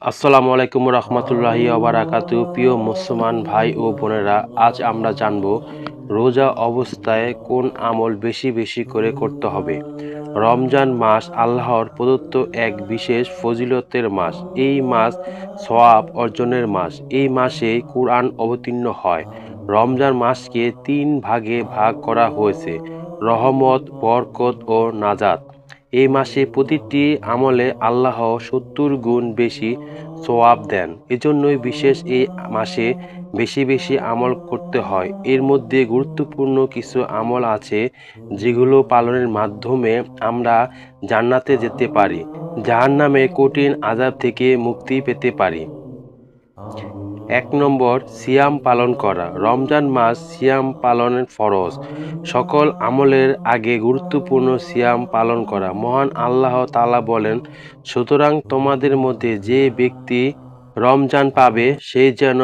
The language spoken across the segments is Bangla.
আসসালামু আলাইকুম রহমতুল্লাহি ওবারাকাতু। প্রিয় মুসলমান ভাই ও বোনেরা, আজ আমরা জানব রোজা অবস্থায় কোন আমল বেশি বেশি করে করতে হবে। রমজান মাস আল্লাহর প্রদত্ত এক বিশেষ ফজিলতের মাস। এই মাস সওয়াব অর্জনের মাস। এই মাসে কুরআন অবতীর্ণ হয়। রমজান মাসকে ৩ ভাগে ভাগ করা হয়েছে: রহমত, বরকত ও নাজাত। এই মাসে প্রতিটি আমলে আল্লাহ ৭০ গুণ বেশি সওয়াব দেন। এজন্যই বিশেষ এই মাসে বেশি বেশি আমল করতে হয়। এর মধ্যে গুরুত্বপূর্ণ কিছু আমল আছে যেগুলো পালনের মাধ্যমে আমরা জান্নাতে যেতে পারি, জাহান্নামের কঠিন আযাব থেকে মুক্তি পেতে পারি। ১ নম্বর, সিয়াম পালন করা। রমজান মাস সিয়াম পালনের ফরজ। সকল আমলের আগে গুরুত্বপূর্ণ সিয়াম পালন করা। মহান আল্লাহ তাআলা বলেন, সুতরাং তোমাদের মধ্যে যে ব্যক্তি রমজান পাবে সে যেন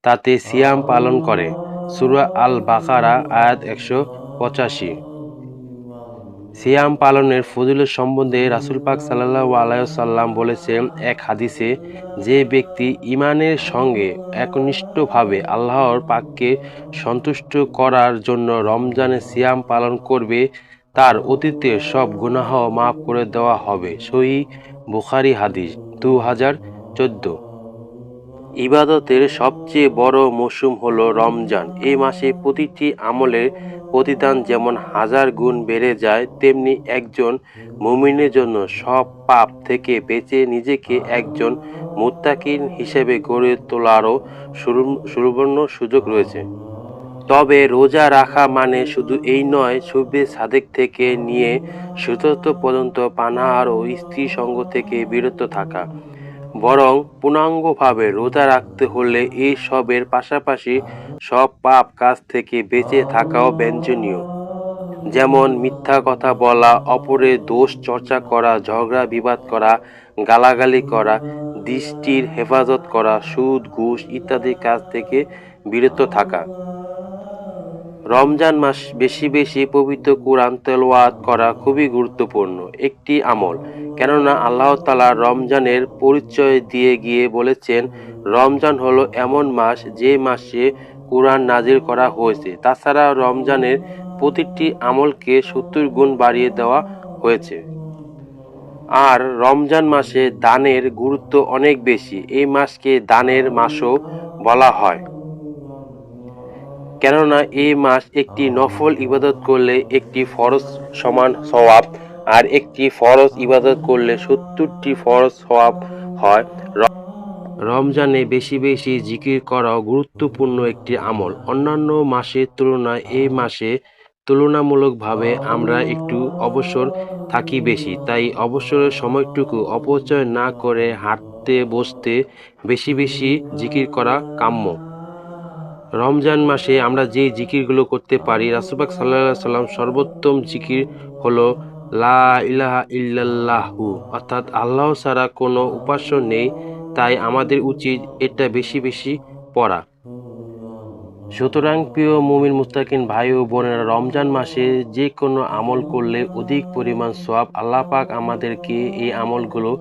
তাতে সিয়াম পালন করে। সূরা আল বাকারা আয়াত ১৮৫। সিয়াম পালনের ফজিলত সম্বন্ধে রাসূল পাক সাল্লাল্লাহু আলাইহি ওয়াসাল্লাম বলেছেন এক হাদিসে, যে ব্যক্তি ঈমানের সঙ্গে একনিষ্ঠভাবে আল্লাহর পাককে সন্তুষ্ট করার জন্য রমজানে সিয়াম পালন করবে, তার অতীতের সব গুনাহ মাফ করে দেওয়া হবে। সহিহ বুখারী হাদিস ২০১৪। ইবাদতের সবচেয়ে বড় মৌসুম হলো রমজান। এই মাসে প্রতিটি আমলের প্রতিদান যেমন ১০০০ গুণ বেড়ে যায়, তেমনি একজন মুমিনের জন্য সব পাপ থেকে বেঁচে নিজেকে একজন মুত্তাকিন হিসেবে গড়ে তোলারও সুবর্ণ সুযোগ রয়েছে। তবে রোজা রাখা মানে শুধু এই নয়, শুবে সাদেক থেকে নিয়ে সূর্যাস্ত পর্যন্ত পানাহার ও স্ত্রী সঙ্গ থেকে বিরত থাকা। বরং পূর্ণাঙ্গভাবে রোজা রাখতে হলে এই সবের পাশাপাশি সব পাপ কাজ থেকে বেঁচে থাকাও বাঞ্ছনীয়। যেমন মিথ্যা কথা বলা, অপরের দোষ চর্চা করা, ঝগড়া বিবাদ করা, গালাগালি করা, দৃষ্টির হেফাজত করা, সুদ ঘুষ ইত্যাদি কাজ থেকে বিরত থাকা। রমজান মাস বেশি বেশি পবিত্র কুরআন তেলাওয়াত করা খুবই গুরুত্বপূর্ণ একটি আমল। কেননা আল্লাহ তাআলা রমজানের পরিচয় দিয়ে গিয়ে বলেছেন, রমজান হলো এমন মাস যে মাসে কুরআন নাজিল করা হয়েছে। তাছাড়া রমজানের প্রতিটি আমলকে ৭০ গুণ বাড়িয়ে দেওয়া হয়েছে। আর রমজান মাসে দানের গুরুত্ব অনেক বেশি। এই মাসকে দানের মাসও বলা হয়, কেননা এই মাস একটি নফল ইবাদত করলে একটি ফরজ সমান সওয়াব, আর একটি ফরজ ইবাদত করলে ৭০টি ফরজ সওয়াব হয়। রমজানে বেশি বেশি জিকির করাও গুরুত্বপূর্ণ একটি আমল। অন্যান্য মাসের তুলনায় এই মাসে তুলনামূলকভাবে আমরা একটু অবসর থাকি বেশি, তাই অবসরের সময়টুকু অপচয় না করে হাঁটতে বসতে বেশি বেশি জিকির করা কাম্য। রমজান মাসে আমরা যে জিকিরগুলো করতে পারি, রাসূল পাক সাল্লাল্লাহু আলাইহি ওয়াসাল্লাম সর্বোত্তম জিকির হলো লা ইলাহা ইল্লাল্লাহু, অর্থাৎ আল্লাহ ছাড়া কোনো উপাস্য নেই। তাই আমাদের উচিত এটা বেশি বেশি পড়া। সুতরাং প্রিয় মুমিন মুত্তাকিন ভাই ও বোনেরা, রমজান মাসে যে কোনো আমল করলে অধিক পরিমাণ সওয়াব। আল্লাহ পাক আমাদেরকে এই আমলগুলো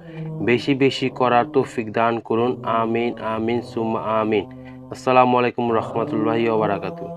বেশি বেশি করার তৌফিক দান করুন। আমিন আমিন সুম্মা আমিন। আসসালামু আলাইকুম রহমতুল্লাহি ওয়া বারাকাতুহু।